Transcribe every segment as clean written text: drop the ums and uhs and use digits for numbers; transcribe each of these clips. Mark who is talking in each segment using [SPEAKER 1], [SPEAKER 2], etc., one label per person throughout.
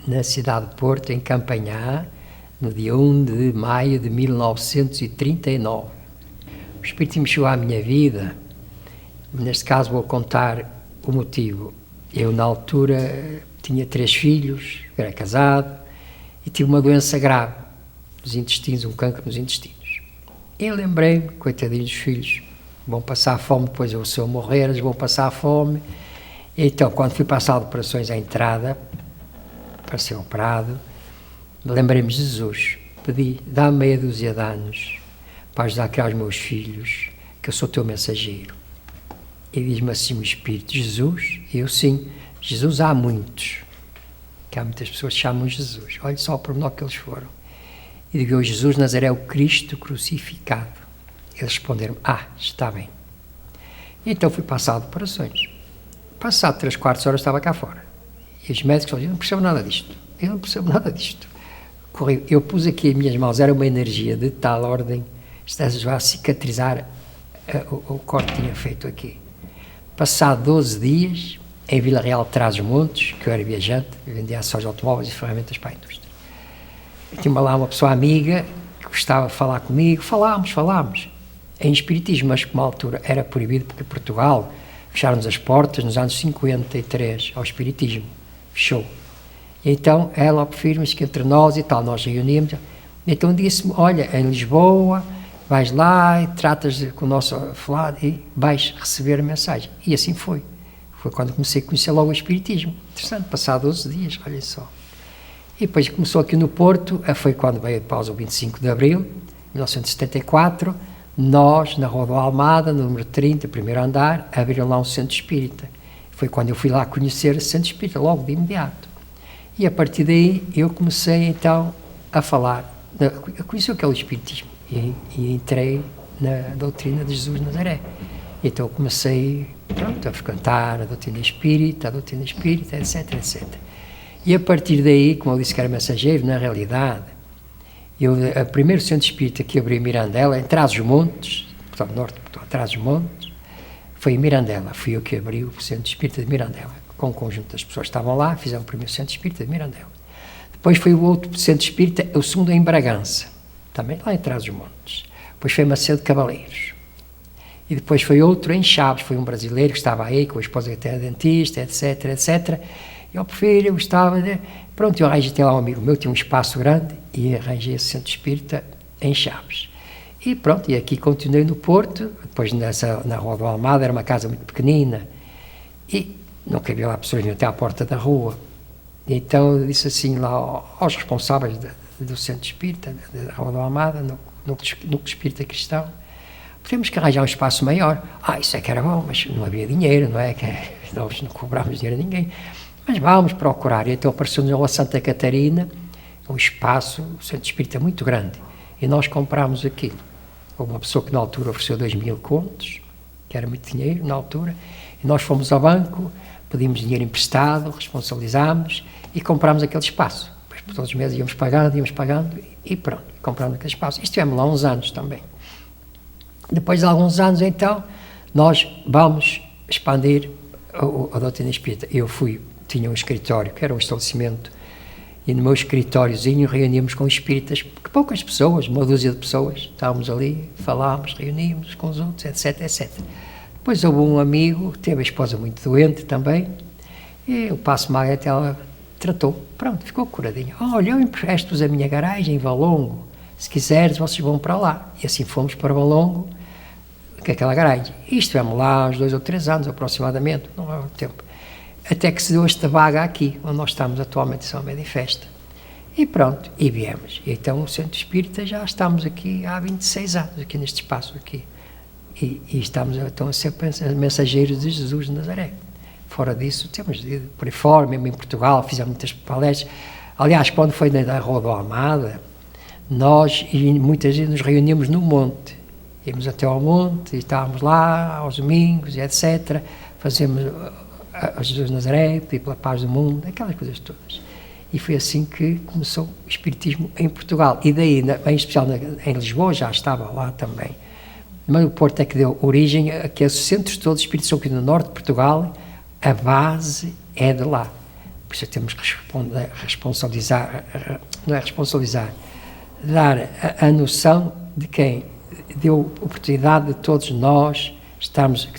[SPEAKER 1] nasci na cidade de Porto, em Campanhã, no dia 1 de maio de 1939. O Espiritismo chegou à minha vida, neste caso vou contar o motivo. Eu, na altura, tinha 3 filhos, era casado, e tive uma doença grave nos intestinos, um cancro nos intestinos. E lembrei-me, coitadinhos dos filhos, vão passar fome, depois se eu morrer, eles vão passar fome. E então, quando fui para a sala de operações à entrada, para ser operado, lembrei-me de Jesus, pedi, dá-me meia dúzia de anos para ajudar a criar os meus filhos, que eu sou teu mensageiro. E diz-me assim o Espírito, Jesus? E eu, sim, Jesus há muitos, que há muitas pessoas que chamam Jesus, olha só o pormenor que eles foram. E digo eu, Jesus Nazaré, o Cristo crucificado. Eles responderam, está bem. E então fui para a sala de operações. Passado 3/4 horas estava cá fora. E os médicos diziam, eu não percebo nada disto. Eu não percebo nada disto. Eu pus aqui as minhas mãos, era uma energia de tal ordem, estás a cicatrizar o corte que tinha feito aqui. Passado 12 dias, em Vila Real de Trás-os-Montes, que eu era viajante, vendia acessórios de automóveis e ferramentas para a indústria. Eu tinha lá uma pessoa amiga que gostava de falar comigo, falámos. Em espiritismo, mas que uma altura era proibido, porque Portugal fecharam-nos as portas nos anos 53 ao espiritismo. Fechou. E então ela firme-se que entre nós e tal, nós reuníamos. Então disse-me, olha, em Lisboa, vais lá e tratas com o nosso falado e vais receber a mensagem. E assim foi. Foi quando comecei a conhecer logo o espiritismo. Interessante, passado 12 dias, olha só. E depois começou aqui no Porto, foi quando veio a pausa o 25 de Abril, 1974, nós, na Rua do Almada, no número 30, primeiro andar, abriram lá um centro espírita. Foi quando eu fui lá conhecer o centro espírita, logo de imediato. E a partir daí eu comecei então a falar, a conhecer o que é o espiritismo e entrei na doutrina de Jesus Nazaré. Então eu comecei a frequentar a doutrina espírita, etc, etc. E a partir daí, como eu disse que era mensageiro, na realidade, o primeiro centro espírita que abri em Mirandela, em Trás-os-Montes, portanto, norte de Portugal, Trás-os-Montes, foi em Mirandela. Fui eu que abri o centro espírita de Mirandela. Com o conjunto das pessoas que estavam lá, fizemos o primeiro centro espírita de Mirandela. Depois foi o outro centro espírita, o segundo em Bragança, também lá em Trás-os-Montes. Depois foi Macedo Cavaleiros. E depois foi outro em Chaves, foi um brasileiro que estava aí, com a esposa que era dentista, etc, etc. Eu prefiro, eu gostava de... Pronto, eu arranjei lá um amigo meu, tinha um espaço grande, e arranjei esse centro espírita em Chaves. E pronto, e aqui continuei no Porto, depois na Rua do Almada, era uma casa muito pequenina, e não cabia lá pessoas nem até à porta da rua. Então eu disse assim lá aos responsáveis do centro espírita, da Rua do Almada, no núcleo espírita cristão, temos que arranjar um espaço maior. Isso é que era bom, mas não havia dinheiro, não é? Nós não cobrávamos dinheiro a ninguém. Mas vamos procurar. E então apareceu-nos na Rua Santa Catarina um espaço, um centro espírita muito grande. E nós comprámos aquilo. Houve uma pessoa que na altura ofereceu 2.000 contos, que era muito dinheiro na altura, e nós fomos ao banco, pedimos dinheiro emprestado, responsabilizámos e comprámos aquele espaço. Depois, por todos os meses íamos pagando e pronto, comprámos aquele espaço. E estivemos lá uns anos também. Depois de alguns anos, então, nós vamos expandir a doutrina espírita. Eu tinha um escritório, que era um estabelecimento, e no meu escritóriozinho reuníamos com espíritas, que poucas pessoas, uma dúzia de pessoas, estávamos ali, falávamos, reuníamos com os outros, etc, etc. Depois houve um amigo, teve a esposa muito doente também, e o Passo Magrete, ela tratou, pronto, ficou curadinha. Olha, eu empresto-vos a minha garagem em Valongo, se quiseres vocês vão para lá. E assim fomos para Valongo, com aquela garagem. E estivemos lá uns 2 ou 3 anos aproximadamente, não é muito tempo. Até que se deu esta vaga aqui, onde nós estamos atualmente em São Médio e Festa. E pronto, e viemos. E então o Centro Espírita já estamos aqui há 26 anos, aqui neste espaço aqui. E estamos então a ser mensageiros de Jesus de Nazaré. Fora disso, temos ido por aí fora, mesmo em Portugal, fizemos muitas palestras. Aliás, quando foi na Rua do Almada, nós muitas vezes nos reuníamos no monte. Íamos até ao monte e estávamos lá aos domingos e etc. Fazemos a Jesus de Nazaré, pedir pela paz do mundo, aquelas coisas todas. E foi assim que começou o Espiritismo em Portugal. E daí, em especial em Lisboa, já estava lá também. Mas o Porto é que deu origem a que esses centros todos, Espíritos são aqui no norte de Portugal, a base é de lá. Por isso temos que responsabilizar, não é responsabilizar, dar a noção de quem deu oportunidade de todos nós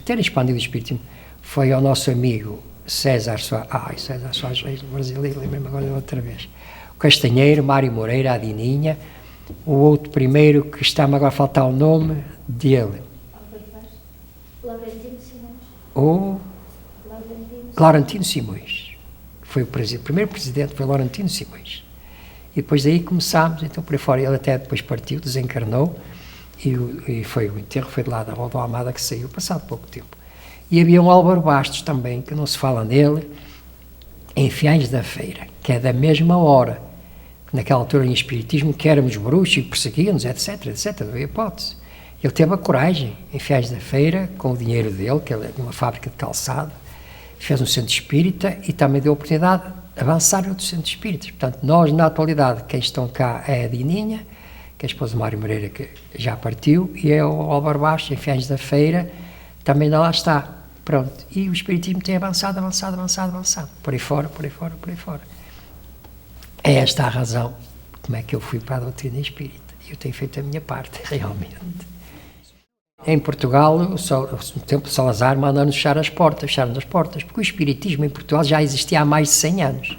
[SPEAKER 1] terem expandido o Espiritismo. Foi ao nosso amigo César Soares, brasileiro, lembrei-me agora outra vez. O Castanheiro, Mário Moreira, a Dininha, o outro primeiro que está-me agora a faltar o nome dele. O Laurentino Simões. Foi o primeiro presidente, foi Laurentino Simões. E depois daí começámos, então por aí fora, ele até depois partiu, desencarnou, e foi o enterro, foi de lá da Rua do Almada que saiu, passado pouco tempo. E havia um Álvaro Bastos também, que não se fala nele, em Fiães da Feira, que é da mesma hora, naquela altura em Espiritismo, que éramos bruxos e perseguiam-nos, etc, não havia hipótese. Ele teve a coragem, em Fiães da Feira, com o dinheiro dele, que ele tinha uma fábrica de calçado, fez um centro espírita e também deu a oportunidade de avançar em outros centros espíritas. Portanto, nós, na atualidade, quem estão cá é a Dininha, que é a esposa de Mário Moreira, que já partiu, e é o Álvaro Bastos, em Fiães da Feira, também ainda lá está. Pronto. E o Espiritismo tem avançado, por aí fora. É esta a razão como é que eu fui para a doutrina espírita. Eu tenho feito a minha parte, realmente. Em Portugal, no tempo de Salazar, mandaram-nos fecharam as portas, porque o Espiritismo em Portugal já existia há mais de 100 anos.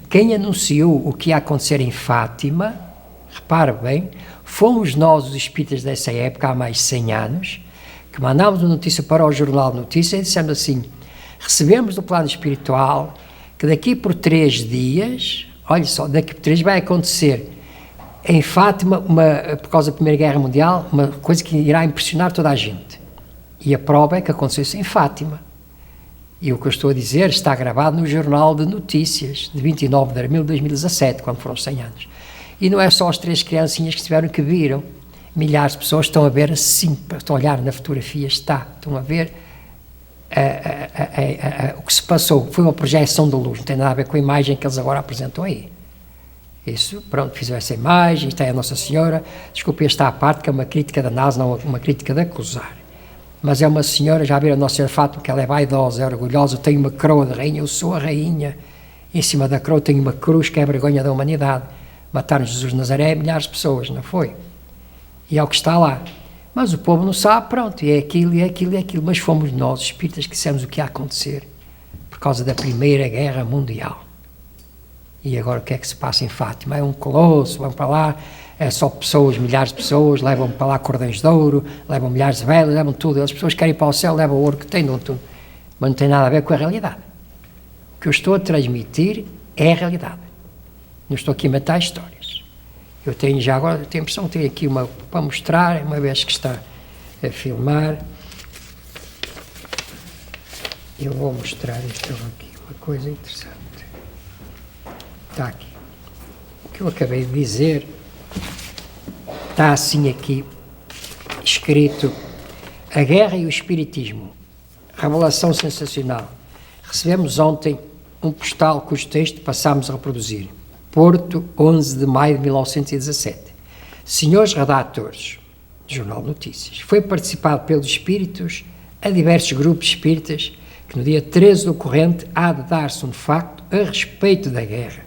[SPEAKER 1] Quem anunciou o que ia acontecer em Fátima, repare bem, fomos nós, os espíritas dessa época, há mais de 100 anos, que mandámos uma notícia para o Jornal de Notícias e dissemos assim: recebemos do plano espiritual que daqui por 3 dias, olha só, daqui por 3 vai acontecer em Fátima, por causa da Primeira Guerra Mundial, uma coisa que irá impressionar toda a gente. E a prova é que aconteceu isso em Fátima. E o que eu estou a dizer está gravado no Jornal de Notícias, de 29 de abril de 2017, quando foram 100 anos. E não é só as 3 criancinhas que tiveram que viram. Milhares de pessoas estão a ver assim, estão a olhar na fotografia, estão a ver o que se passou. Foi uma projeção de luz, não tem nada a ver com a imagem que eles agora apresentam aí. Isso, pronto, fizeram essa imagem, está aí a Nossa Senhora, desculpe esta à parte, que é uma crítica da NASA, não uma crítica de acusar. Mas é uma senhora, já viram a Nossa Senhora Fátima, que ela é vaidosa, é orgulhosa, tem uma coroa de rainha, eu sou a rainha, em cima da coroa tem uma cruz que é a vergonha da humanidade. Mataram Jesus de Nazaré, milhares de pessoas, não foi? E é o que está lá. Mas o povo não sabe, pronto, e é aquilo, mas fomos nós, espíritas, que dissemos o que ia acontecer por causa da Primeira Guerra Mundial. E agora o que é que se passa em Fátima? É um colosso, vão para lá, é só pessoas, milhares de pessoas, levam para lá cordões de ouro, levam milhares de velas, levam tudo. As pessoas querem ir para o céu, levam o ouro que têm, dão tudo. Mas não tem nada a ver com a realidade. O que eu estou a transmitir é a realidade. Não estou aqui a matar histórias. Eu tenho já agora, tenho a impressão que tenho aqui uma para mostrar, uma vez que está a filmar. Eu vou mostrar isto aqui, uma coisa interessante. Está aqui. O que eu acabei de dizer está assim aqui, escrito: a guerra e o espiritismo. Revelação sensacional. Recebemos ontem um postal cujo texto passámos a reproduzir. Porto, 11 de maio de 1917. Senhores redatores, Jornal de Notícias, foi participado pelos espíritos a diversos grupos espíritas que no dia 13 do corrente há de dar-se um facto a respeito da guerra,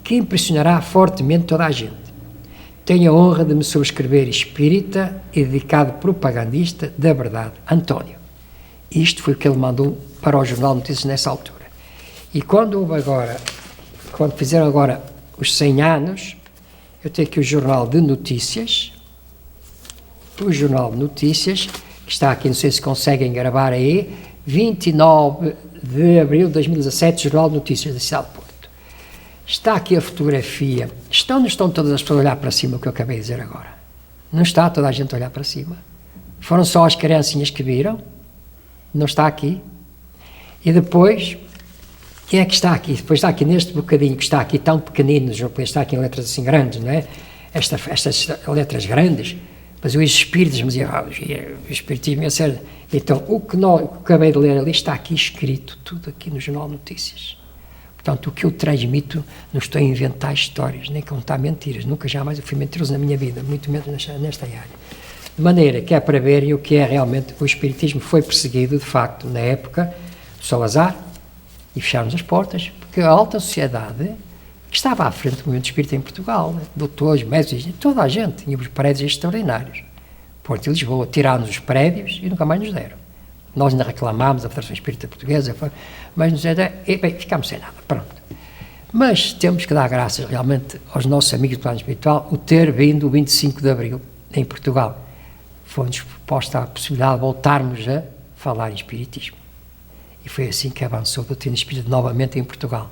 [SPEAKER 1] que impressionará fortemente toda a gente. Tenho a honra de me subscrever espírita e dedicado propagandista da verdade, António. Isto foi o que ele mandou para o Jornal de Notícias nessa altura. E quando fizeram agora os 100 anos, eu tenho aqui o Jornal de Notícias, que está aqui, não sei se conseguem gravar aí, 29 de abril de 2017, Jornal de Notícias da cidade de Porto. Está aqui a fotografia. Não estão todas as pessoas a olhar para cima, o que eu acabei de dizer agora? Não está toda a gente a olhar para cima? Foram só as criancinhas que viram? Não está aqui? E depois, quem é que está aqui? Depois está aqui neste bocadinho, que está aqui tão pequenino, está aqui em letras assim grandes, não é? Estas letras grandes, mas os espíritos me diziam, o espiritismo ia ser... Então, o que eu acabei de ler ali está aqui escrito, tudo aqui no Jornal de Notícias. Portanto, o que eu transmito, não estou a inventar histórias, nem contar mentiras. Nunca, jamais eu fui mentiroso na minha vida, muito menos nesta área. De maneira que é para verem o que é realmente o espiritismo foi perseguido, de facto, na época do Salazar, E fecharam as portas, porque a alta sociedade, que estava à frente do movimento espírita em Portugal, doutores, médicos, toda a gente, tínhamos prédios extraordinários. Porto e Lisboa, tiraram-nos os prédios e nunca mais nos deram. Nós ainda reclamámos a Federação Espírita Portuguesa, mas nos deram, e bem, ficámos sem nada, pronto. Mas temos que dar graças realmente aos nossos amigos do plano espiritual o ter vindo o 25 de Abril em Portugal. Foi-nos proposta a possibilidade de voltarmos a falar em Espiritismo. E foi assim que avançou a doutrina espírita novamente em Portugal.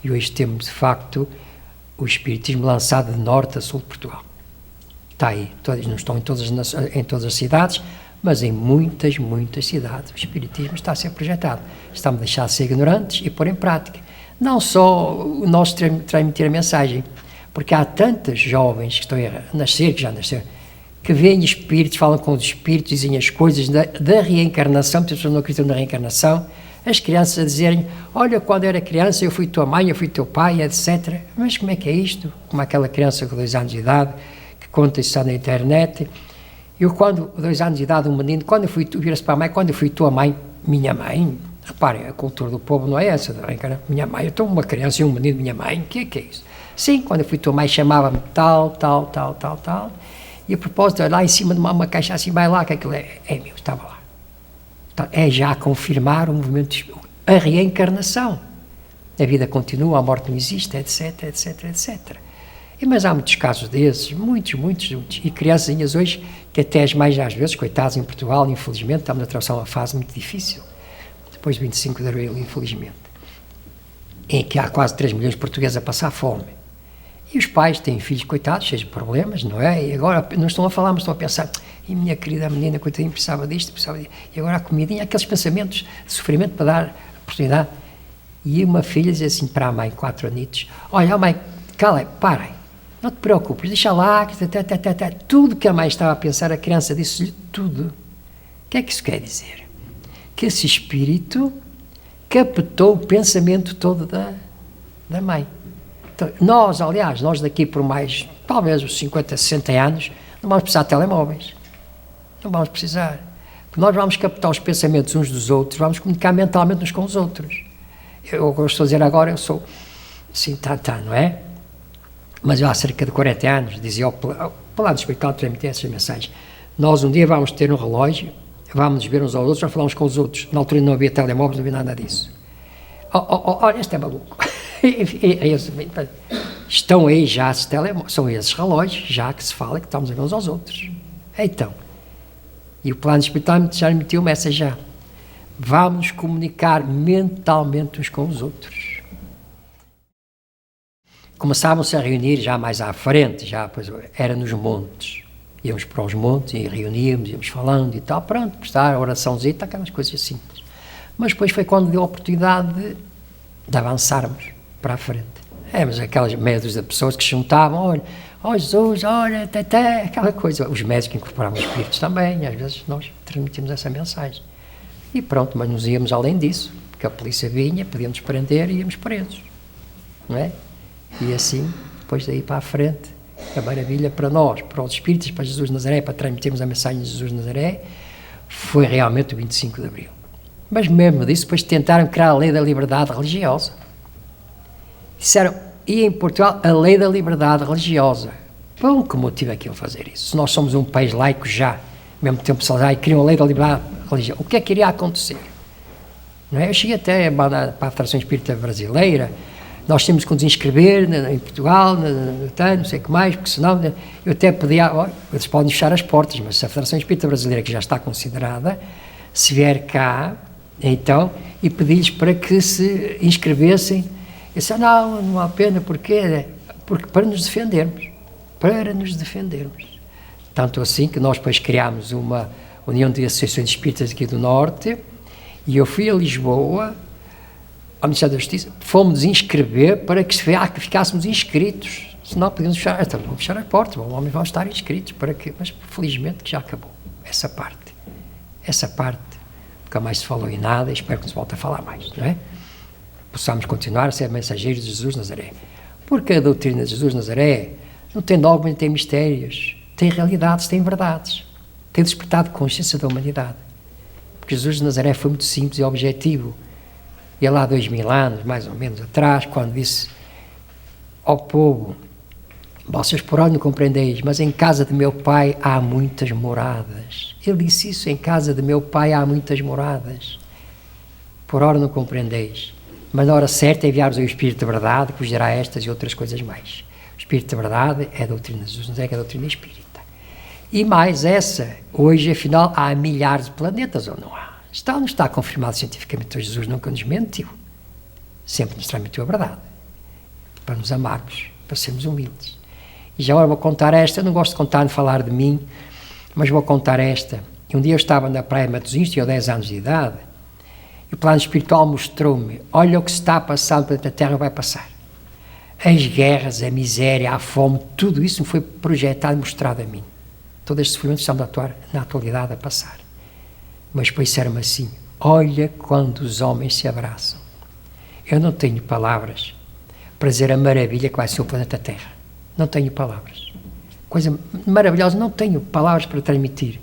[SPEAKER 1] E hoje temos, de facto, o Espiritismo lançado de norte a sul de Portugal. Está aí, não estão em todas as cidades, mas em muitas, muitas cidades o Espiritismo está a ser projetado. Estamos a deixar de ser ignorantes e pôr em prática. Não só o nosso transmitir a mensagem, porque há tantas jovens que estão a nascer, que já nasceram, que veem espíritos, falam com os espíritos, dizem as coisas da reencarnação, muitas pessoas não acreditam na reencarnação, as crianças a dizerem, olha, quando eu era criança eu fui tua mãe, eu fui teu pai, etc. Mas como é que é isto? Como aquela criança com 2 anos de idade, que conta isso na internet. Eu, quando, 2 anos de idade, um menino, quando eu fui, vira-se para a mãe, quando eu fui tua mãe, minha mãe, reparem, a cultura do povo não é essa, minha mãe, eu estou uma criança e um menino, minha mãe, o que é isso? Sim, quando eu fui tua mãe, chamava-me tal, e a propósito, lá em cima de uma caixa assim, vai lá, que aquilo é meu, estava lá. Então, é já confirmar o movimento, a reencarnação. A vida continua, a morte não existe, etc, etc, etc. Mas há muitos casos desses, muitos, e crianças hoje, que até as mais às vezes, coitadas em Portugal, infelizmente, estamos a atravessar uma fase muito difícil, depois do 25 de Abril, infelizmente, em que há quase 3 milhões de portugueses a passar fome. E os pais têm filhos, coitados, cheios de problemas, não é? E agora não estão a falar, mas estão a pensar, e minha querida menina, coitadinha, precisava disto, e agora a comidinha, aqueles pensamentos de sofrimento para dar oportunidade. E uma filha diz assim para a mãe, 4 anitos, olha, mãe, cala, parem, não te preocupes, deixa lá, tudo que a mãe estava a pensar, a criança disse-lhe tudo. O que é que isso quer dizer? Que esse espírito captou o pensamento todo da mãe. Então, nós daqui por mais, talvez uns 50, 60 anos, não vamos precisar de telemóveis. Não vamos precisar. Porque nós vamos captar os pensamentos uns dos outros, vamos comunicar mentalmente uns com os outros. Eu estou a dizer agora, eu sou assim, não é? Mas eu há cerca de 40 anos dizia ao plano espiritual, transmitir essas mensagens. Nós um dia vamos ter um relógio, vamos nos ver uns aos outros, vamos falar uns com os outros. Na altura não havia telemóveis, não havia nada disso. Olha, este é maluco. Estão aí já esses telemóveis, são esses relógios, já que se fala que estamos a ver uns aos outros. Então, e o plano espiritual já emitiu-me essa já. Vamos comunicar mentalmente uns com os outros. Começavam-se a reunir já mais à frente, pois era nos montes. Íamos para os montes e reuníamos, íamos falando e tal, pronto, prestar oraçãozinha, aquelas coisas simples. Mas depois foi quando deu a oportunidade de avançarmos para a frente. Mas aquelas meia dúzia de pessoas que se juntavam, olha, Jesus, olha, aquela coisa. Os médicos incorporavam os espíritos também, às vezes nós transmitimos essa mensagem. E pronto, mas nos íamos além disso, porque a polícia vinha, podíamos prender e íamos presos. Não é? E assim, depois daí para a frente, a maravilha para nós, para os espíritos, para Jesus de Nazaré, para transmitirmos a mensagem de Jesus de Nazaré, foi realmente o 25 de Abril. Mas mesmo disso, depois tentaram criar a lei da liberdade religiosa. Disseram, e em Portugal, a lei da liberdade religiosa. Bom, que motivo é que iam fazer isso? Se nós somos um país laico já, ao mesmo tempo e criam a lei da liberdade religiosa, o que é que iria acontecer? Não é? Eu cheguei até para a Federação Espírita Brasileira, nós temos que nos inscrever em Portugal, não sei o que mais, porque senão eu até podia, eles podem fechar as portas, mas se a Federação Espírita Brasileira, que já está considerada, se vier cá, então, e pedir-lhes para que se inscrevessem, eu disse, não há pena, porque para nos defendermos, tanto assim que nós depois criámos uma União de Associações Espíritas aqui do Norte, e eu fui a Lisboa, ao Ministério da Justiça, fomos inscrever para que ficássemos inscritos, senão podíamos fechar, então vamos fechar as portas, os homens vão estar inscritos, mas felizmente que já acabou, essa parte, nunca mais se falou em nada, espero que não se volte a falar mais, não é? Possamos continuar a ser mensageiros de Jesus de Nazaré, porque a doutrina de Jesus de Nazaré não tem dogma, nem tem mistérios, tem realidades, tem verdades, tem despertado consciência da humanidade, porque Jesus de Nazaré foi muito simples e objetivo. havia lá 2000 anos, mais ou menos atrás, quando disse ao povo: vocês por hora não compreendeis, mas em casa de meu pai há muitas moradas. Ele disse isso: em casa de meu pai há muitas moradas. Por hora não compreendeis, mas na hora certa enviar-vos o Espírito de verdade, que vos dirá estas e outras coisas mais. O Espírito de verdade é a doutrina de Jesus, não é que é a doutrina espírita. E mais essa, hoje afinal há milhares de planetas ou não há? Está ou não está confirmado cientificamente? Jesus nunca nos mentiu, sempre nos transmitiu a verdade, para nos amarmos, para sermos humildes. E já agora vou contar esta, eu não gosto de contar nem falar de mim, mas vou contar esta. Um dia eu estava na praia de Matosinhos, tinha 10 anos de idade, e o plano espiritual mostrou-me: olha o que se está a passar no planeta Terra, vai passar. As guerras, a miséria, a fome, tudo isso me foi projetado e mostrado a mim. Todo este sofrimento estamos a atuar na atualidade a passar. Mas depois disseram-me assim: olha quando os homens se abraçam. Eu não tenho palavras para dizer a maravilha que vai ser o planeta Terra. Não tenho palavras. Coisa maravilhosa, não tenho palavras para transmitir.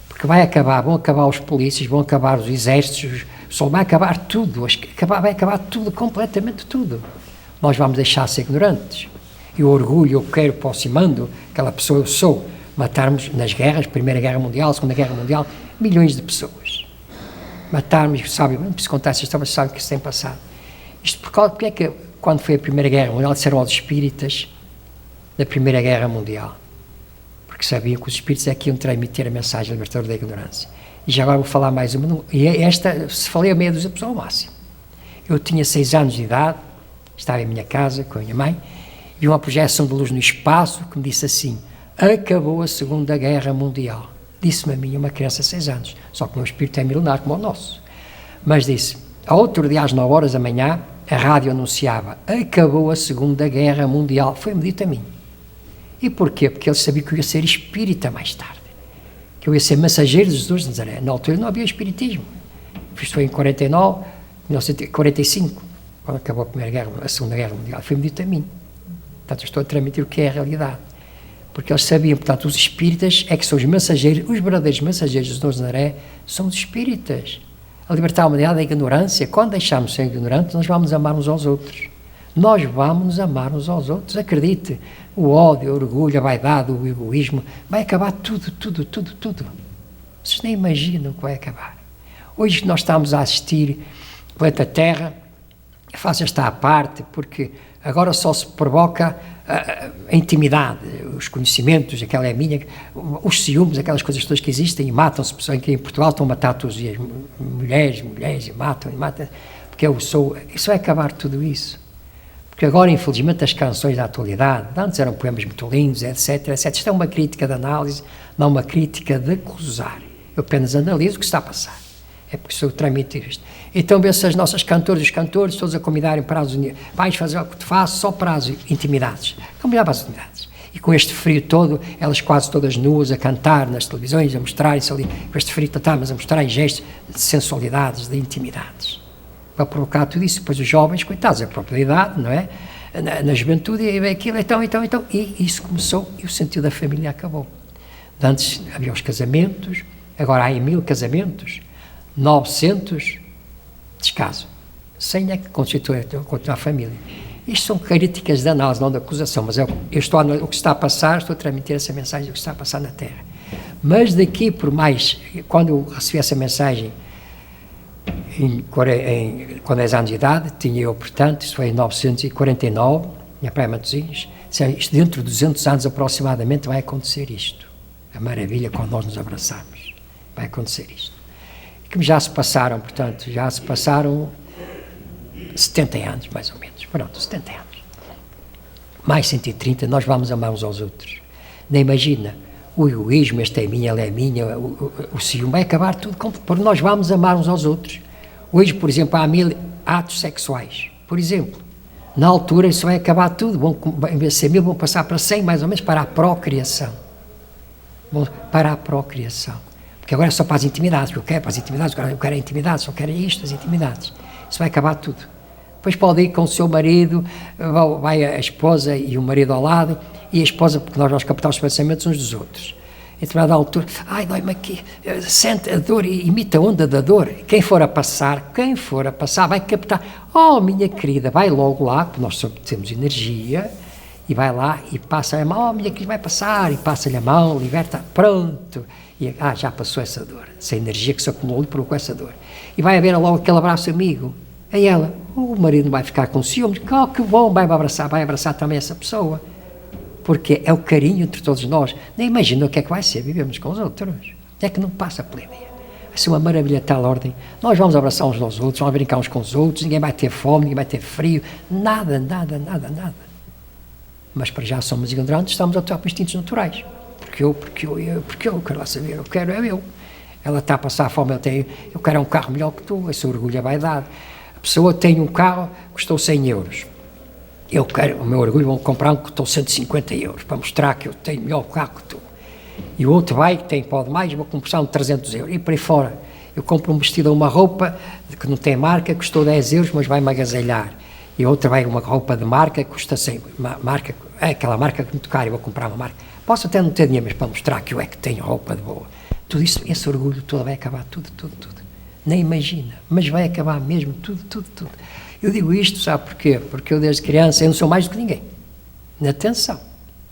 [SPEAKER 1] Porque vai acabar, vão acabar os polícias, vão acabar os exércitos, o sol, vai acabar tudo, vai acabar tudo, completamente tudo. Nós vamos deixar de ser ignorantes. E o orgulho, eu quero, posso e mando, aquela pessoa eu sou, matarmos nas guerras, Primeira Guerra Mundial, Segunda Guerra Mundial, milhões de pessoas. Matarmos, sabe, não preciso contar essa história, sabe que isso tem passado. Isto porque é que, quando foi a Primeira Guerra Mundial, disseram aos espíritas da Primeira Guerra Mundial? Porque sabiam que os espíritos é que iam transmitir a mensagem libertadora da ignorância. E já agora vou falar mais uma, e esta, se falei a meia dúzia de pessoas ao máximo. Eu tinha 6 anos de idade, estava em minha casa com a minha mãe, vi uma projeção de luz no espaço que me disse assim: acabou a Segunda Guerra Mundial. Disse-me a mim, uma criança de 6 anos, só que o meu espírito é milenar como o nosso. Mas disse, ao outro dia às 9 horas da manhã, a rádio anunciava: acabou a Segunda Guerra Mundial. Foi-me dito a mim. E porquê? Porque ele sabia que eu ia ser espírita mais tarde, que eu ia ser mensageiro de Jesus de Nazaré. Na altura não havia espiritismo. Isto foi em 1945, quando acabou a Segunda Guerra Mundial. Foi-me dito a mim. Portanto, eu estou a transmitir o que é a realidade. Porque eles sabiam, portanto, os espíritas é que são os mensageiros, os verdadeiros mensageiros de Jesus de Nazaré são os espíritas. A libertar a humanidade da ignorância. Quando deixarmos de ser ignorantes, nós vamos amar uns aos outros. Nós vamos nos amar uns aos outros. Acredite, o ódio, o orgulho, a vaidade, o egoísmo, vai acabar tudo. Vocês nem imaginam que vai acabar. Hoje nós estamos a assistir o planeta Terra, a fase está à parte, porque agora só se provoca a intimidade, os conhecimentos, aquela é minha, os ciúmes, aquelas coisas todas que existem, e matam-se pessoas que em Portugal estão a matar todos os dias, mulheres, e matam, porque eu sou, isso vai acabar tudo isso. Porque agora, infelizmente, as canções da atualidade, antes eram poemas muito lindos, etc. Isto é uma crítica de análise, não uma crítica de acusar. Eu apenas analiso o que está a passar. É porque estou a transmitir isto. Então, vê-se as nossas cantoras e os cantores todos a convidarem para as vais fazer o que te faço só para as intimidades. Convidar para as intimidades. E com este frio todo, elas quase todas nuas a cantar nas televisões, a mostrarem-se ali, com este frio total, mas a mostrarem gestos de sensualidades, de intimidades. Para provocar tudo isso. Depois os jovens, coitados, a própria idade, não é? Na juventude, e aquilo, então. E isso começou, e o sentido da família acabou. Antes havia os casamentos, agora há 1000 casamentos, 900 descaso. 100 é que constitui a família. Isto são críticas de análise, não de acusação, mas eu estou o que está a passar, estou a transmitir essa mensagem do que está a passar na Terra. Mas daqui por mais, quando eu recebi essa mensagem, com 10 anos de idade, tinha eu, portanto, isso foi em 1949, na Praia de Matosinhos, isto dentro de 200 anos aproximadamente vai acontecer isto. A maravilha quando nós nos abraçamos. Vai acontecer isto. E que já se passaram, portanto, 70 anos, mais ou menos. Pronto, 70 anos. Mais 130, nós vamos amar uns aos outros. Nem imagina, o egoísmo, esta é minha, ela é minha, o ciúme, vai acabar tudo, porque nós vamos amar uns aos outros. Hoje, por exemplo, há 1000 atos sexuais, por exemplo. Na altura, isso vai acabar tudo, em vez de ser 1000, vão passar para 100, mais ou menos, para a procriação. Para a procriação. Porque agora é só para as intimidades, porque eu quero para as intimidades, eu quero intimidades, só quero isto, as intimidades. Isso vai acabar tudo. Depois pode ir com o seu marido, vai a esposa e o marido ao lado, e a esposa, porque nós captamos os pensamentos uns dos outros. em determinada altura, ai, dói-me aqui, sente a dor e imita a onda da dor. Quem for a passar, vai captar. Oh, minha querida, vai logo lá, porque nós temos energia, e vai lá e passa a mão, oh, minha querida, vai passar, e passa-lhe a mão, liberta, pronto. E, já passou essa dor, essa energia que se acumulou e provocou essa dor. E vai haver logo aquele abraço amigo. Aí ela, o marido não vai ficar com ciúmes, oh, que bom, vai abraçar também essa pessoa. Porque é o carinho entre todos nós. Nem imagina o que é que vai ser, vivemos com os outros. É que não passa pela ideia. Vai ser uma maravilha de tal ordem. Nós vamos abraçar uns aos outros, vamos brincar uns com os outros, ninguém vai ter fome, ninguém vai ter frio, nada. Mas para já somos ignorantes, estamos a atuar por instintos naturais. Porque eu quero lá saber, eu quero é eu. Ela está a passar fome, eu quero um carro melhor que tu, esse orgulho é vaidade. A pessoa tem um carro, custou 100 euros. Eu quero, o meu orgulho, vou comprar um que custou 150 euros, para mostrar que eu tenho melhor carro que tu. E o outro vai, que pode mais, vou comprar um de 300 euros. E por aí fora, eu compro um vestido ou uma roupa que não tem marca, custou 10 euros, mas vai-me agasalhar. E outra vai uma roupa de marca, custa 100, aquela marca que muito cara, eu vou comprar uma marca. Posso até não ter dinheiro, mas para mostrar que eu é que tenho roupa de boa. Tudo isso, esse orgulho todo vai acabar, tudo. Nem imagina, mas vai acabar mesmo, tudo. Eu digo isto, sabe porquê? Porque eu desde criança, eu não sou mais do que ninguém. Atenção,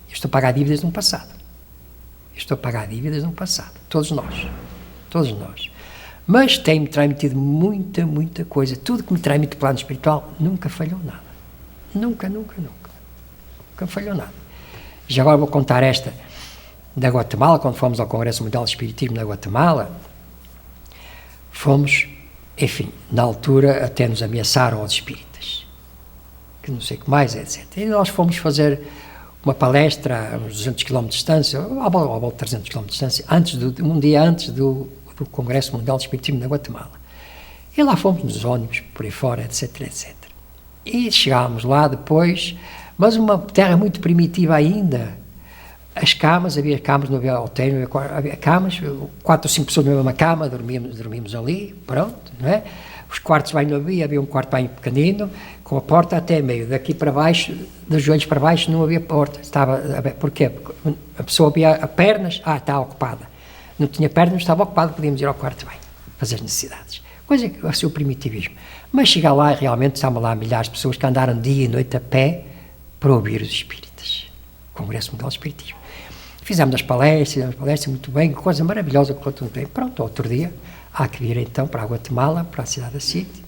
[SPEAKER 1] eu estou a pagar dívidas no passado. Todos nós. Mas tem-me transmitido muita coisa. Tudo que me transmite o plano espiritual nunca falhou nada. Nunca falhou nada. Já agora vou contar esta da Guatemala, quando fomos ao Congresso Mundial de Espiritismo na Guatemala. Fomos, enfim, na altura até nos ameaçaram aos espíritas, que não sei o que mais, etc. E nós fomos fazer uma palestra a uns 200 km de distância, à volta de 300 km de distância, um dia antes do Congresso Mundial de Espiritismo na Guatemala. E lá fomos nos ônibus, por aí fora, etc. E chegámos lá depois, mas uma terra muito primitiva ainda. Havia camas, não havia hotel, havia camas, 4 ou 5 pessoas na mesma cama, dormíamos ali, pronto, não é? Os quartos de banho não havia um quarto de banho pequenino, com a porta até meio, daqui para baixo, dos joelhos para baixo não havia porta, estava aberto. Porquê? Porque a pessoa havia pernas, está ocupada, não tinha pernas, estava ocupada, podíamos ir ao quarto de banho, fazer as necessidades. Coisa que é o seu primitivismo. Mas chegar lá, realmente, estavam lá milhares de pessoas que andaram dia e noite a pé para ouvir os espíritas, o Congresso Mundial de Espiritismo. Fizemos as palestras muito bem, coisa maravilhosa, correu tudo bem. Pronto, outro dia, há que vir então para a Guatemala, para a cidade da City,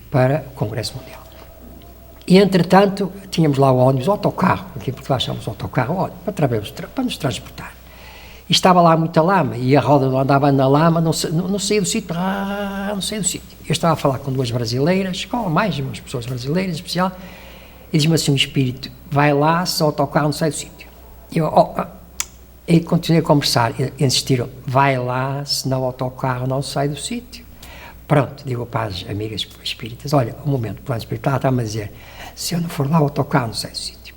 [SPEAKER 1] para o Congresso Mundial. E, entretanto, tínhamos lá o ônibus, o autocarro, aqui em Portugal chamamos o autocarro, para nos transportar. E estava lá muita lama, e a roda andava na lama, não saía do sítio, não saía do sítio. Eu estava a falar com 2 brasileiras, com mais umas pessoas brasileiras, em especial, e diz-me assim, o espírito, vai lá, se o autocarro não sai do sítio. E continuei a conversar, insistiram, vai lá, senão o autocarro não sai do sítio. Pronto, digo para as amigas espíritas, olha, um momento, o plano espiritual está-me a dizer, se eu não for lá, o autocarro não sai do sítio.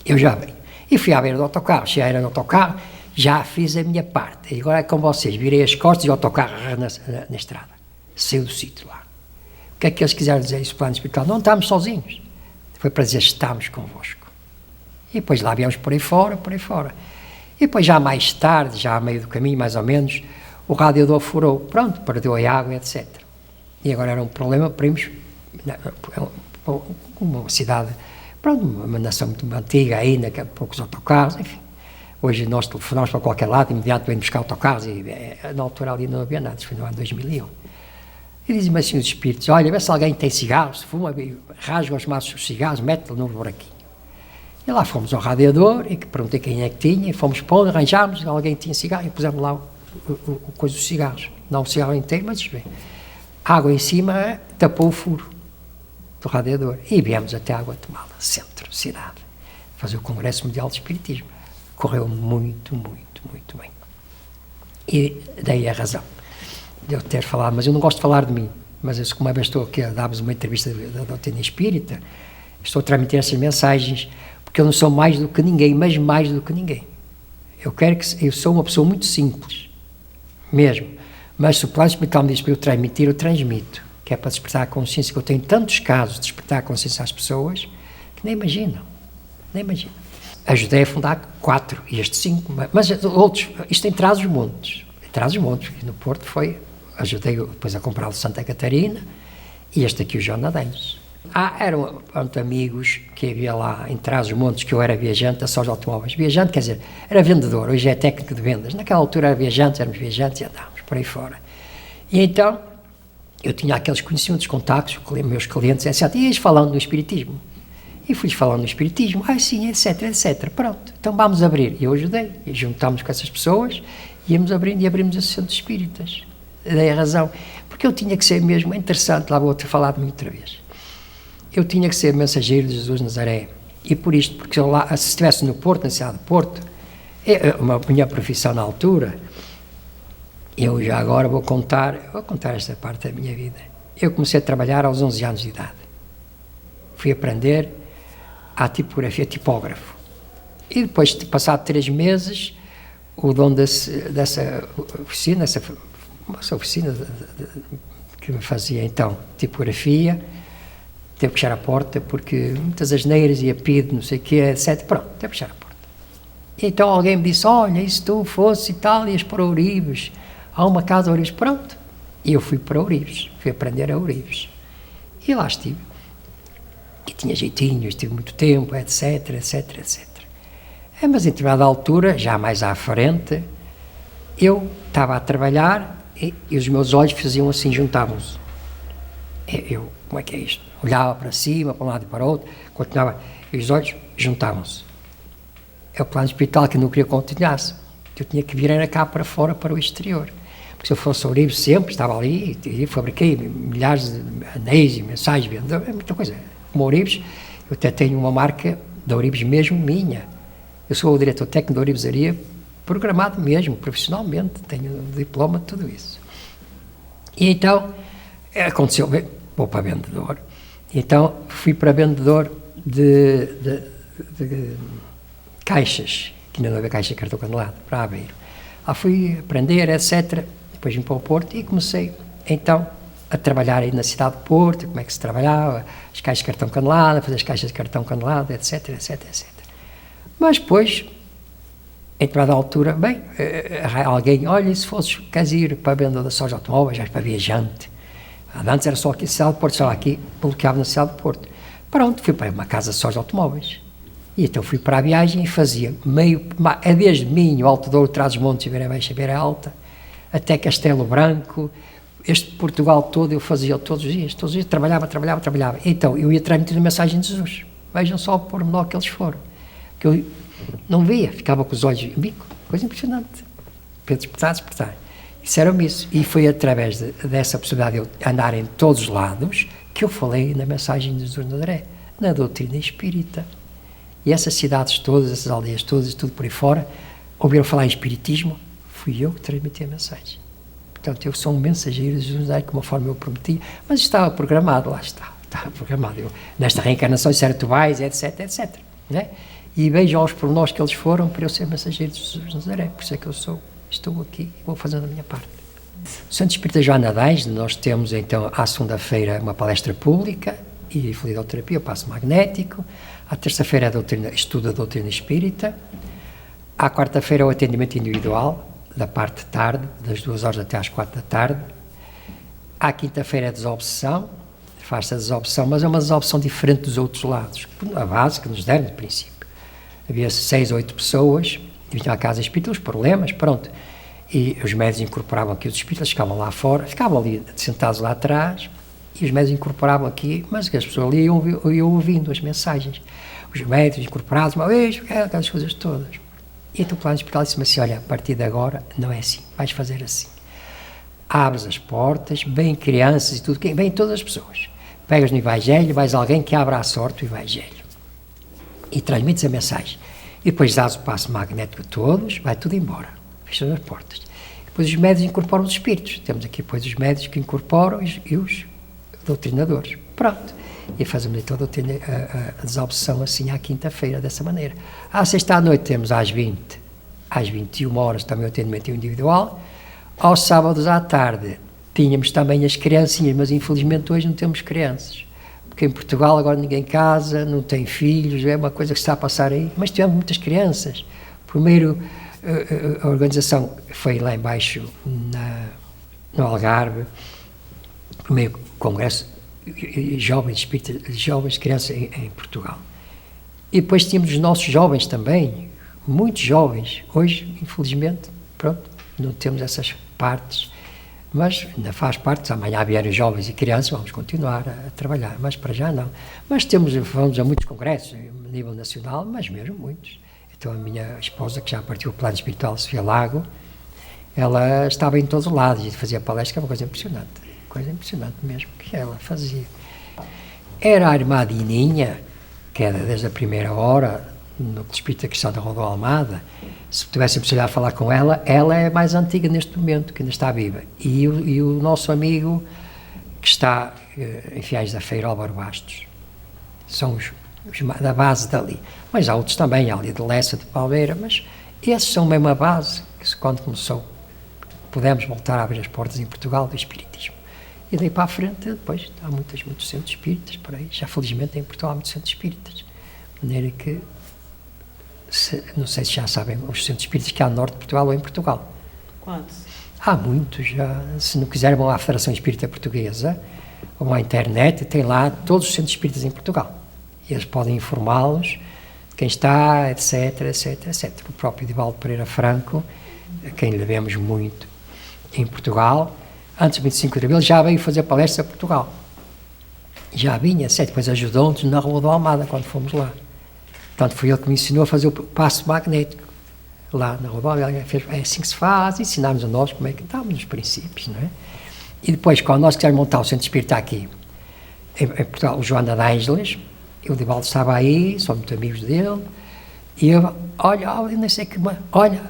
[SPEAKER 1] Eu já venho. E fui à beira do autocarro, cheguei no autocarro, já fiz a minha parte. E agora é com vocês, virei as costas e o autocarro na estrada. Saiu do sítio lá. O que é que eles quiseram dizer isso, plano espiritual? Não estamos sozinhos. Foi para dizer, estamos convosco. E depois lá viemos por aí fora. E depois já mais tarde, já a meio do caminho, mais ou menos, o radiador furou, pronto, perdeu a água, etc. E agora era um problema, primos, uma cidade, pronto, uma nação muito antiga ainda, que há poucos autocarros, enfim. Hoje nós telefonamos para qualquer lado, imediatamente vem buscar autocarros, e na altura ali não havia nada, isso foi no ano 2001. E dizem-me assim os espíritos, olha, vê se alguém tem cigarros, fuma, rasga os maços dos cigarros, mete-lo no buraquinho. E lá fomos ao radiador, e perguntei quem é que tinha, e fomos pondo, arranjámos, alguém tinha cigarro, e pusemos lá o coisa dos cigarros. Não o cigarro inteiro, mas bem. Água em cima tapou o furo do radiador. E viemos até a Guatemala, centro, cidade, fazer o Congresso Mundial de Espiritismo. Correu muito bem. E daí a razão de eu ter falado, mas eu não gosto de falar de mim, mas como uma vez estou aqui a dar-vos uma entrevista da doutrina espírita, estou a transmitir essas mensagens, porque eu não sou mais do que ninguém, mas mais do que ninguém. Eu sou uma pessoa muito simples, mesmo, mas se o plano espiritual me diz para eu transmitir, eu transmito, que é para despertar a consciência, que eu tenho tantos casos de despertar a consciência às pessoas, que nem imaginam. Ajudei a fundar 4, e este 5, mas outros, isto em Trás-os-Montes. Em Trás-os-Montes, no Porto ajudei depois a comprar o Santa Catarina, e este aqui o João Nadeiros. Eram amigos que havia lá em Trás-os-Montes, que eu era viajante da Sós Automóveis. Viajante, quer dizer, era vendedor, hoje é técnico de vendas. Naquela altura éramos viajantes e andávamos por aí fora. E então, eu tinha aqueles conhecimentos, contactos com meus clientes, etc. E eles falando do Espiritismo. E fui-lhes falando do Espiritismo, sim, etc, etc. Pronto, então vamos abrir. E eu ajudei, e juntámos com essas pessoas, íamos abrindo e abrimos esse centro de espíritas. Dei a razão. Porque eu tinha que ser mesmo, interessante, lá vou-te falar de mim outra vez. Eu tinha que ser mensageiro de Jesus de Nazaré. E por isto, porque eu lá, se estivesse no Porto, na cidade de Porto, a minha profissão na altura, eu já agora vou contar esta parte da minha vida. Eu comecei a trabalhar aos 11 anos de idade. Fui aprender à tipografia, tipógrafo. E depois, passado 3 meses, o dono dessa oficina, essa oficina que me fazia então tipografia, teve que fechar a porta porque muitas asneiras e apelido, não sei o quê, etc. Pronto, teve que fechar a porta. E então alguém me disse, olha, e se tu fosse e tal, ias para Ourives, há uma casa a Ourives, pronto. E eu fui para Ourives, fui aprender a Ourives. E lá estive. E tinha jeitinho, estive muito tempo, etc, etc, etc. Mas em determinada altura, já mais à frente, eu estava a trabalhar e os meus olhos faziam assim, juntavam-se. Eu, como é que é isto? Olhava para cima, para um lado e para o outro, continuava, e os olhos juntavam-se. É o plano espiritual que eu não queria que continuasse, que eu tinha que virar cá para fora, para o exterior. Porque se eu fosse ao Ourives sempre, estava ali, e fabriquei milhares de anéis e mensagens, muita coisa. Como Ourives, eu até tenho uma marca da Ourives mesmo minha. Eu sou o diretor técnico da Ourivesaria, programado mesmo, profissionalmente, tenho diploma de tudo isso. E então, aconteceu, bem, vou para vendedor. Então, fui para vendedor de caixas, que ainda não havia caixa de cartão canelado, para Aveiro. Lá fui aprender, etc. Depois vim para o Porto e comecei, então, a trabalhar aí na cidade de Porto, como é que se trabalhava, as caixas de cartão canelado, fazer as caixas de cartão canelado, etc, etc, etc. Mas depois, em determinada altura, bem, alguém, olha, se fosses, queres ir para a venda da Sós Automóveis, vais para viajante. Antes era só aqui na cidade de Porto, estava aqui, bloqueava na cidade de Porto. Pronto, fui para uma casa de Sós Automóveis. E então fui para a viagem e fazia desde Minho, Alto Douro, Trás-os-Montes, Beira Baixa, Beira Alta, até Castelo Branco, este Portugal todo eu fazia todos os dias, trabalhava. Então eu ia transmitir a mensagem de Jesus. Vejam só o pormenor que eles foram. Que eu não via, ficava com os olhos em bico, coisa impressionante. Para despertar. Disseram-me isso. E foi através dessa possibilidade de eu andar em todos os lados que eu falei na mensagem de Jesus de Nazaré, na doutrina espírita. E essas cidades todas, essas aldeias todas, tudo por aí fora, ouviram falar em espiritismo, fui eu que transmiti a mensagem. Portanto, eu sou um mensageiro de Jesus, de uma forma eu prometi, mas estava programado, lá estava programado. Eu, nesta reencarnação, disseram, tu vais, etc, etc. Né? E vejam aos pormenores que eles foram para eu ser mensageiro de Jesus de Nazaré, por isso é que eu estou aqui e vou fazendo a minha parte. O Centro Espírita João Nadeiros, nós temos então à segunda-feira uma palestra pública e fluidoterapia, o passo magnético. À terça-feira estudo da doutrina espírita. À quarta-feira o atendimento individual, da parte de tarde, das 2 horas até às 4 da tarde. À quinta-feira a desobsessão, faz-se a desobsessão, mas é uma desobsessão diferente dos outros lados, a base que nos deram de princípio. Havia 6 ou 8 pessoas, vinham à casa espírita, os problemas, pronto. E os médicos incorporavam aqui os espíritas, ficavam lá fora, ficavam ali sentados lá atrás, e os médicos incorporavam aqui, mas que as pessoas ali iam ouvindo as mensagens. Os médicos incorporados, uma vez, aquelas coisas todas. E então o plano espiritual disse-me assim, olha, a partir de agora não é assim, vais fazer assim. Abres as portas, vêm crianças e tudo, vêm todas as pessoas. Pegas no Evangelho, vais a alguém que abra à sorte o Evangelho. E transmites a mensagem. E depois dás o passo magnético a todos, vai tudo embora. Fecham as portas. Depois os médios incorporam os espíritos. Temos aqui depois os médios que incorporam e os doutrinadores. Pronto. E fazemos então a desobsessão assim à quinta-feira, dessa maneira. À sexta à noite temos às 20, às 21 horas também o atendimento individual. Aos sábados à tarde tínhamos também as criancinhas, mas infelizmente hoje não temos crianças. porque em Portugal agora ninguém casa, não tem filhos, é uma coisa que se está a passar aí, mas tivemos muitas crianças. Primeiro, a organização foi lá embaixo, no Algarve, primeiro congresso jovens espíritas, jovens crianças em Portugal. E depois tínhamos os nossos jovens também, muitos jovens. Hoje, infelizmente, pronto, não temos essas partes, mas ainda faz parte. Amanhã vierem jovens e crianças, vamos continuar a trabalhar, mas para já não. Mas vamos a muitos congressos, a nível nacional, mas mesmo muitos. Então a minha esposa, que já partiu o plano espiritual, Sofia Lago, ela estava em todos os lados e fazia palestras, que é uma coisa impressionante mesmo, que ela fazia. Era a irmã Dininha, que era desde a primeira hora, no Espírito Cristão da Rua da Almada. Se tivesse a possibilidade de falar com ela, ela é mais antiga neste momento, que ainda está viva. E o nosso amigo, que está em Fiais da Feira, Álvaro Bastos, são os da base dali. Mas há outros também, há ali de Lessa, de Palmeira, mas esses são mesmo a base, que quando começou, pudemos voltar a abrir as portas em Portugal do Espiritismo. E daí para a frente, depois, há muitos centros espíritas por aí. Já felizmente em Portugal há muitos centros espíritas. De maneira que, não sei se já sabem, os centros espíritas que há no norte de Portugal ou em Portugal.
[SPEAKER 2] Quantos?
[SPEAKER 1] Há muitos, já. Se não quiserem, vão à Federação Espírita Portuguesa, vão à internet, tem lá todos os centros espíritas em Portugal. E eles podem informá-los de quem está, etc, etc, etc. O próprio Divaldo Pereira Franco, a quem lhe devemos muito em Portugal, antes do 25 de Abril, já veio fazer palestras a Portugal. Já vinha, certo? Depois ajudou-nos na Rua da Almada, quando fomos lá. Portanto, foi ele que me ensinou a fazer o passo magnético. Lá na Rua da Almada, ele fez, é assim que se faz, ensinámos a nós como é que estávamos nos princípios, não é? E depois, quando nós quisermos montar o Centro Espírita aqui, em Portugal, o Joana de Ângeles, e o Divaldo estava aí, somos muito amigos dele, e eu, olha, não sei que, olha,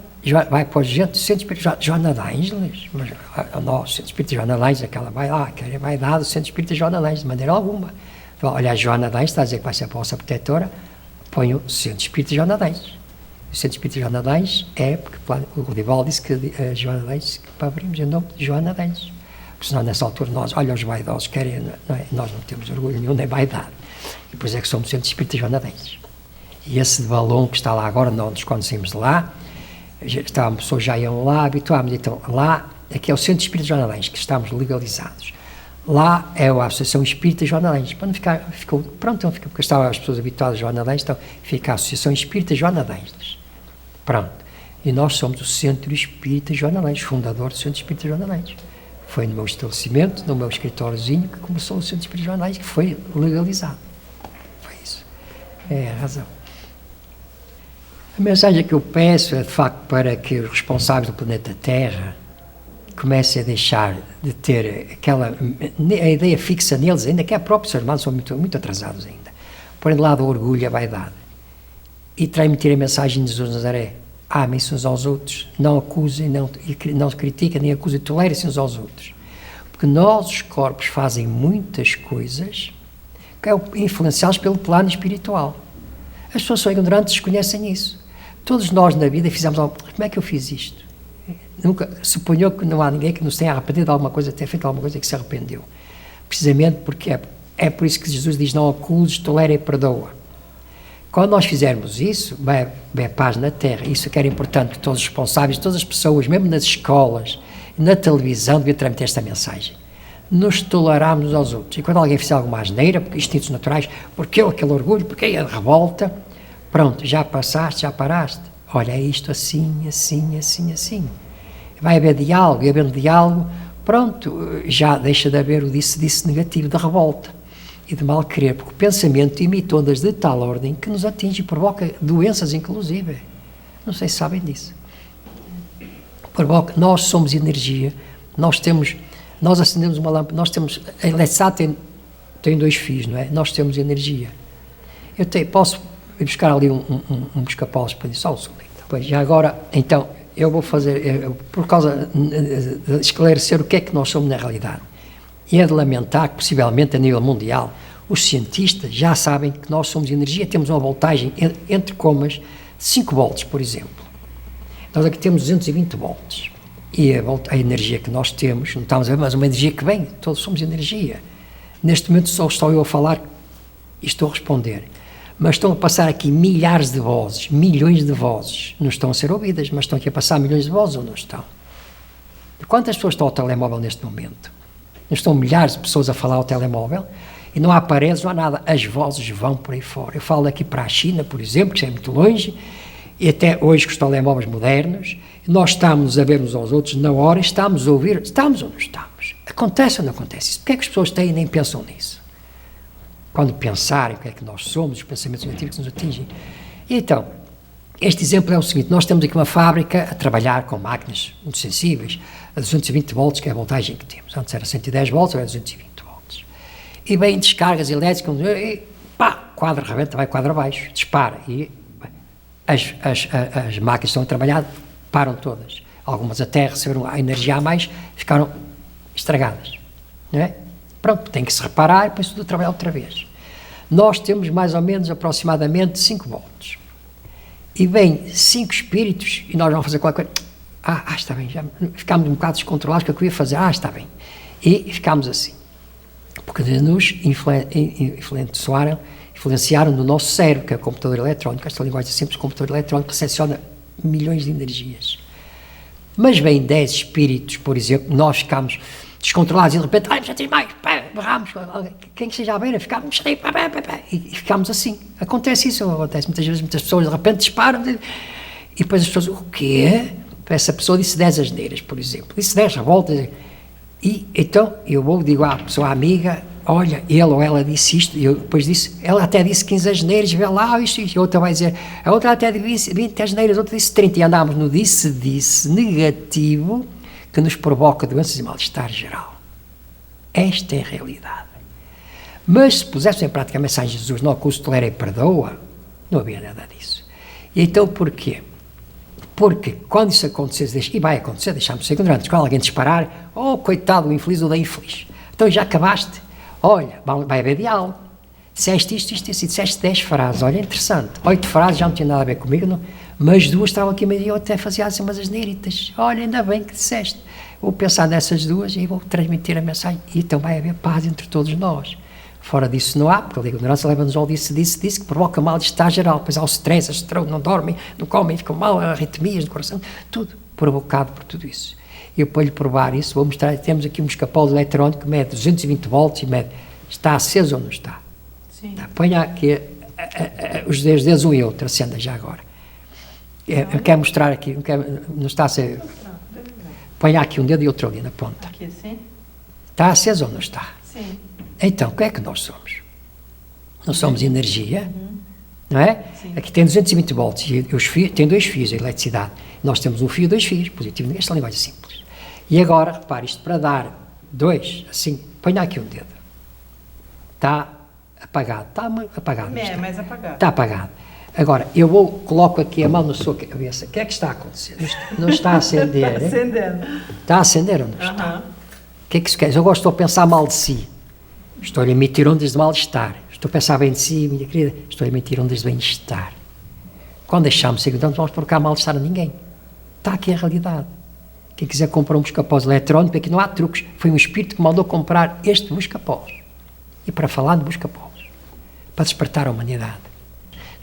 [SPEAKER 1] vai para o Centro Espírita Joana de Ângeles, mas o nosso Centro Espírita Joana de Ângeles, aquela vai lá, que vai dar do Centro Espírita Joana de Ângeles, de maneira alguma. Então, olha, a Joana de Ângeles está a dizer que vai ser a vossa protetora, põe o Centro Espírita Joana de Ângeles. O Centro Espírita Joana de Ângeles é, porque o Divaldo disse que a Joana de Ângeles, que para abrirmos o nome de Joana de Ângeles. Porque senão, nessa altura, nós, olha, os vaidosos querem, não é? Nós não temos orgulho nenhum, nem vaidade. E depois é que somos o Centro Espírita Joana de Ângeles. E esse de balão que está lá agora, nós quando saímos de lá, pessoas já iam lá, habituámos, então lá, aqui é o Centro Espírita Joana de Ângeles, que estamos legalizados. Lá é a Associação Espírita Joana de Ângeles, para não ficar, porque estavam as pessoas habituadas a Joana de Ângeles, então fica a Associação Espírita Joana de Ângeles. Pronto. E nós somos o Centro Espírita Joana de Ângeles, fundador do Centro Espírita Joana de Ângeles. Foi no meu estabelecimento, no meu escritóriozinho, que começou o Centro Espírita Joana de Ângeles, que foi legalizado. Foi isso. É a razão. A mensagem que eu peço é, de facto, para que os responsáveis do planeta Terra comecem a deixar de ter a ideia fixa neles, ainda que a própria seres humanos são muito atrasados ainda. Porém, de lado o orgulho e a vaidade. E transmitir a mensagem de Jesus Nazaré. Amem-se uns aos outros, não acusem, não critiquem, nem acusem, tolerem-se uns aos outros. Porque nós, os corpos, fazem muitas coisas que é influenciadas pelo plano espiritual. As pessoas são ignorantes, desconhecem isso. Todos nós na vida fizemos algo. Como é que eu fiz isto? Nunca suponhou que não há ninguém que nos tenha arrependido de alguma coisa, tenha feito alguma coisa que se arrependeu. Precisamente porque é por isso que Jesus diz: não acuses, tolera e perdoa. Quando nós fizermos isso, vai haver paz na Terra. Isso que era importante que todos os responsáveis, todas as pessoas, mesmo nas escolas, na televisão, deviam transmitir esta mensagem. Nos tolerarmos uns aos outros. E quando alguém fizer alguma asneira, porque instintos naturais, porque eu aquele orgulho, porque a revolta, pronto, já passaste, já paraste. Olha, é isto assim, assim, assim, assim. Vai haver diálogo, e havendo diálogo, pronto, já deixa de haver o disse negativo, da revolta e de mal querer, porque o pensamento imita ondas de tal ordem que nos atinge e provoca doenças, inclusive. Não sei se sabem disso. Provoca, nós somos energia, nós acendemos uma lâmpada, a eletricidade tem 2 fios, não é? Nós temos energia. Posso ir buscar ali um busca-paus para dizer, só um segundo. Pois, já agora, então, eu vou fazer, por causa de esclarecer o que é que nós somos na realidade. E é de lamentar que, possivelmente, a nível mundial, os cientistas já sabem que nós somos energia, temos uma voltagem entre comas de 5 volts, por exemplo. Nós aqui temos 220 volts. E a energia que nós temos, não estamos a ver, mas uma energia que vem, todos somos energia. Neste momento só estou eu a falar e estou a responder. Mas estão a passar aqui milhares de vozes, milhões de vozes. Não estão a ser ouvidas, mas estão aqui a passar milhões de vozes ou não estão? E quantas pessoas estão ao telemóvel neste momento? Não estão milhares de pessoas a falar ao telemóvel? E não há paredes, não há nada. As vozes vão por aí fora. Eu falo aqui para a China, por exemplo, que é muito longe, e até hoje com os telemóveis modernos, nós estamos a ver uns aos outros na hora, estamos a ouvir, estamos ou não estamos? Acontece ou não acontece isso? Porquê é que as pessoas têm e nem pensam nisso? Quando pensarem o que é que nós somos, os pensamentos negativos que nos atingem. E então, este exemplo é o seguinte: nós temos aqui uma fábrica a trabalhar com máquinas muito sensíveis, a 220 volts, que é a voltagem que temos. Antes era 110 volts, agora é 220 volts. E vem descargas elétricas, e pá, quadro rebenta, vai quadro abaixo, dispara. E as máquinas que estão a trabalhar param todas. Algumas até receberam a energia a mais, ficaram estragadas. Não é? Pronto, tem que se reparar e depois tudo a trabalhar outra vez. Nós temos mais ou menos, aproximadamente, 5 volts. E vem 5 espíritos e nós vamos fazer qualquer coisa. Está bem, já ficámos um bocado descontrolados, o que eu ia fazer? Está bem. E ficámos assim. Porque nos influenciaram no nosso cérebro, que é o computador eletrónico. Esta linguagem simples, o computador eletrónico recepciona milhões de energias. Mas vem 10 espíritos, por exemplo, nós ficamos descontrolados e de repente, já tem mais, berramos, quem que seja à beira, ficamos e ficamos assim. Acontece isso, acontece muitas vezes, muitas pessoas de repente disparam e depois as pessoas, o quê? Essa pessoa disse 10 asneiras, por exemplo, disse 10 revoltas, e então eu digo à pessoa amiga, olha, ele ou ela disse isto, e eu depois disse, ela até disse 15 asneiras, vê lá isto, e a outra vai dizer, a outra até disse 20 asneiras, a outra disse 30, e andámos no disse negativo, que nos provoca doenças e mal-estar geral. Esta é a realidade. Mas se pusessem em prática a mensagem de Jesus, não acuso, tolera e perdoa, não havia nada disso. E então porquê? Porque quando isso acontecer, e vai acontecer, deixamos ser ignorantes, quando alguém disparar, coitado do infeliz ou da infeliz. Então já acabaste, olha, vai haver diálogo. Disseste isto, e disseste 10 frases, olha, interessante. 8 frases já não tinha nada a ver comigo, não, mas 2 estavam aqui meio, eu até fazia assim umas asneiritas. Olha, ainda bem que disseste. Vou pensar nessas 2 e vou transmitir a mensagem. E então vai haver paz entre todos nós. Fora disso não há, porque a ignorância leva-nos ao disse, que provoca mal-estar geral. Depois há o stress, as stroke, não dormem, não comem, ficam mal, arritmias do coração, tudo provocado por tudo isso. Eu, para lhe provar isso, vou mostrar, temos aqui um escapolo eletrónico que mede 220 volts e mede, está aceso ou não está? Sim. Ponha aqui os dedos um e outro, acenda já agora. Eu quero mostrar aqui, não está a ser... Ponha aqui um dedo e outro ali na ponta.
[SPEAKER 2] Aqui assim?
[SPEAKER 1] Está aceso ou não está?
[SPEAKER 2] Sim.
[SPEAKER 1] Então, o que é que nós somos? Nós somos energia, não é? Sim. Aqui tem 220 volts e os fios, tem 2 fios de eletricidade. Nós temos um fio e 2 fios, positivo, esta linguagem simples. E agora, repare, isto para dar 2, assim, ponha aqui um dedo. Está apagado, está apagado.
[SPEAKER 2] É, mais apagado.
[SPEAKER 1] Está apagado. Agora, coloco aqui a mão na sua cabeça. O que é que está a acontecer? Não está a acender?
[SPEAKER 2] Está acendendo.
[SPEAKER 1] Está a acender ou não está? O que é que isso quer dizer? Eu gosto de pensar mal de si. Estou a emitir ondas de mal-estar. Estou a pensar bem de si, minha querida. Estou a emitir ondas de bem-estar. Quando deixamos ser, então não vamos provocar mal-estar a ninguém. Está aqui a realidade. Quem quiser comprar um busca-pós eletrónico, aqui não há truques. Foi um espírito que mandou comprar este busca-pós. E para falar de busca-pós. Para despertar a humanidade.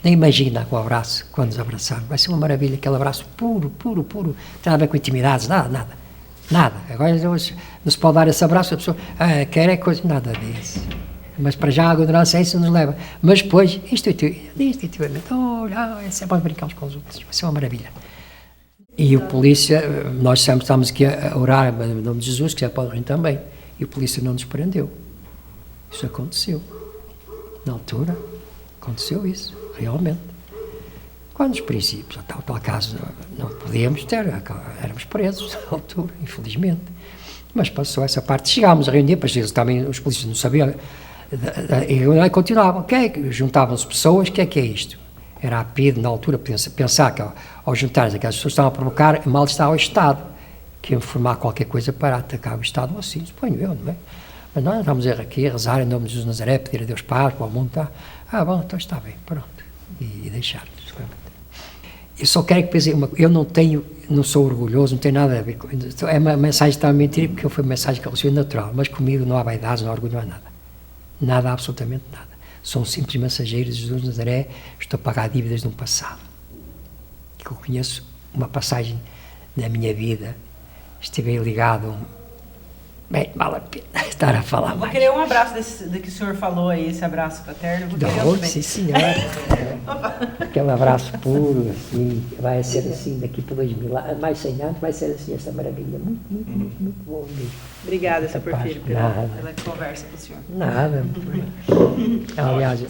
[SPEAKER 1] Nem imagina o abraço, quando nos abraçarmos. Vai ser uma maravilha, aquele abraço puro, puro, puro. Não tem nada a ver com intimidades, nada. Nada. Agora não se pode dar esse abraço, a pessoa quer é coisa, nada disso. Mas para já a ignorância isso nos leva. Mas depois, instintivamente, olha, é sempre brincar uns com os outros. Vai ser uma maravilha. E o polícia, nós sempre estamos aqui a orar em nome de Jesus, que já pode rir também. E o polícia não nos prendeu. Isso aconteceu. Na altura, aconteceu isso, realmente. Quando os princípios, a tal caso, não podíamos ter, éramos presos na altura, infelizmente. Mas passou essa parte, chegámos a reunir, para eles também, os polícias não sabiam, e continuavam, juntavam-se pessoas, o que é isto? Era a PIDE, na altura, pensar que ao juntar-se aquelas pessoas estavam a provocar mal-estar ao Estado, que iam formar qualquer coisa para atacar o Estado, assim, suponho eu, não é? Mas nós vamos aqui a rezar em nome de Jesus Nazaré, pedir a Deus paz para o mundo, tá? Bom, então está bem, pronto, e deixar. Eu só quero que pensem, eu não sou orgulhoso, não tenho nada a ver com isso. É uma mensagem que está a mentir, porque foi uma mensagem que eu recebi natural, mas comigo não há vaidades, não há orgulho, não há nada. Nada, absolutamente nada. Sou um simples mensageiro de Jesus de Nazaré, estou a pagar dívidas de um passado. Que eu conheço uma passagem na minha vida, estive ligado. Bem, vale a pena estar a falar mais.
[SPEAKER 2] Vou querer um abraço do que o senhor falou aí, esse abraço fraterno. Vou querer
[SPEAKER 1] Não, sim, senhora. Aquele abraço puro, assim, vai ser assim daqui por 2000 anos, mais 100 anos, vai ser assim essa maravilha. Muito bom mesmo.
[SPEAKER 2] Obrigada, seu Porfírio,
[SPEAKER 1] Nada.
[SPEAKER 2] pela conversa com o senhor.
[SPEAKER 1] Nada. Aliás,